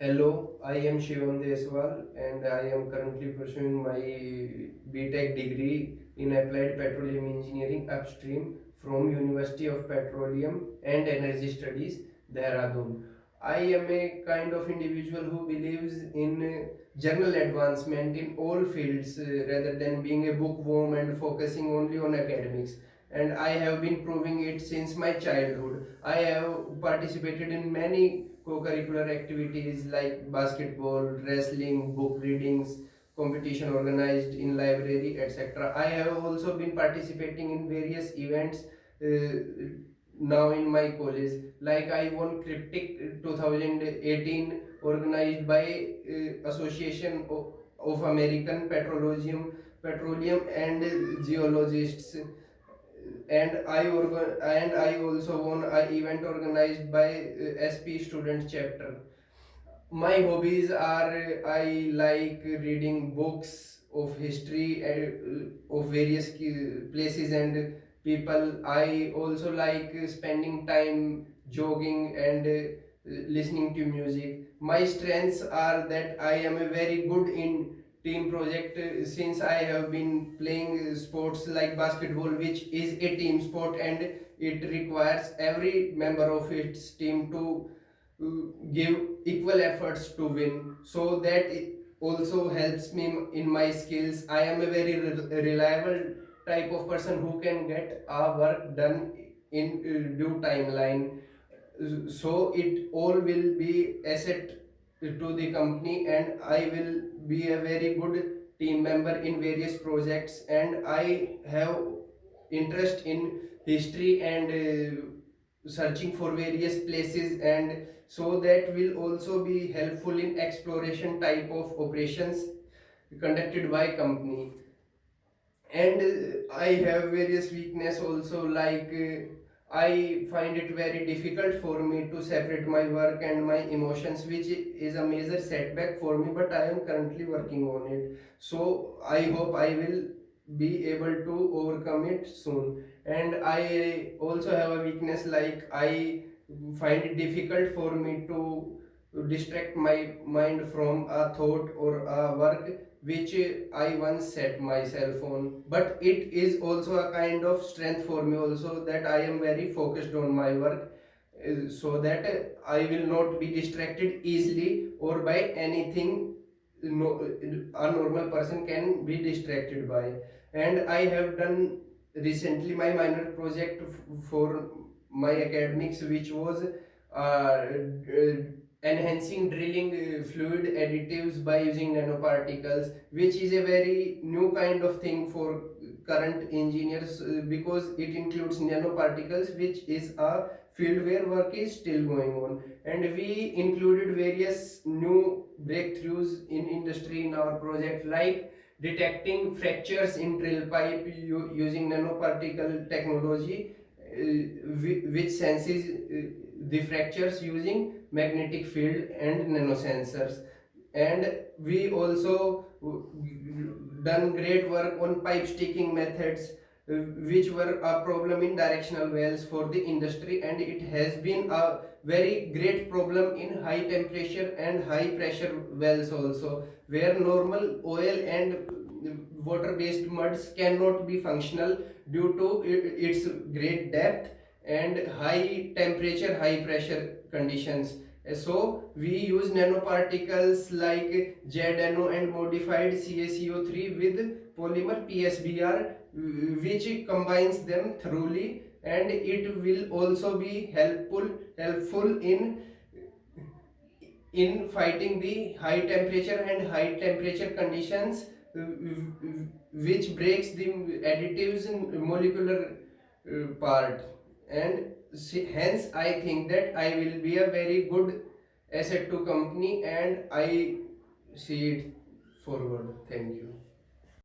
Hello, I am Shivam Deswal and I am currently pursuing my BTech degree in Applied Petroleum Engineering upstream from University of Petroleum and Energy Studies, Dehradun. I am a kind of individual who believes in general advancement in all fields rather than being a bookworm and focusing only on academics. And I have been proving it since my childhood. I have participated in many co-curricular activities like basketball, wrestling, book readings, competition organized in library, etc. I have also been participating in various events now in my college. Like I won Cryptic 2018 organized by Association of American Petroleum and Geologists, and I also won an event organized by SP student chapter. My hobbies are I like reading books of history of various places and people. I also like spending time jogging and listening to music. My strengths are that I am a very good in team project since I have been playing sports like basketball, which is a team sport and it requires every member of its team to give equal efforts to win, so that it also helps me in my skills. I am a very reliable type of person who can get our work done in due timeline, so it all will be asset to the company and I will be a very good team member in various projects. And I have interest in history and searching for various places, and so that will also be helpful in exploration type of operations conducted by company. And I have various weakness also, like I find it very difficult for me to separate my work and my emotions, which is a major setback for me, but I am currently working on it. So I hope I will be able to overcome it soon. And I also have a weakness, like I find it difficult for me to distract my mind from a thought or a work which I once set myself on. But it is also a kind of strength for me also, that I am very focused on my work, so that I will not be distracted easily or by anything no, a normal person can be distracted by. And I have done recently my minor project for my academics, which was enhancing drilling fluid additives by using nanoparticles, which is a very new kind of thing for current engineers, because it includes nanoparticles, which is a field where work is still going on. And we included various new breakthroughs in industry in our project, like detecting fractures in drill pipe using nanoparticle technology, which senses the fractures using magnetic field and nanosensors. And we also done great work on pipe sticking methods, which were a problem in directional wells for the industry, and it has been a very great problem in high temperature and high pressure wells also, where normal oil and water based muds cannot be functional due to its great depth and high temperature, high pressure conditions. So we use nanoparticles like ZNO and modified CaCO3 with polymer PSBR, which combines them thoroughly, and it will also be helpful in fighting the high temperature and high temperature conditions, which breaks the additives in molecular part. And hence I think that I will be a very good asset to company, and I see it forward. Thank you.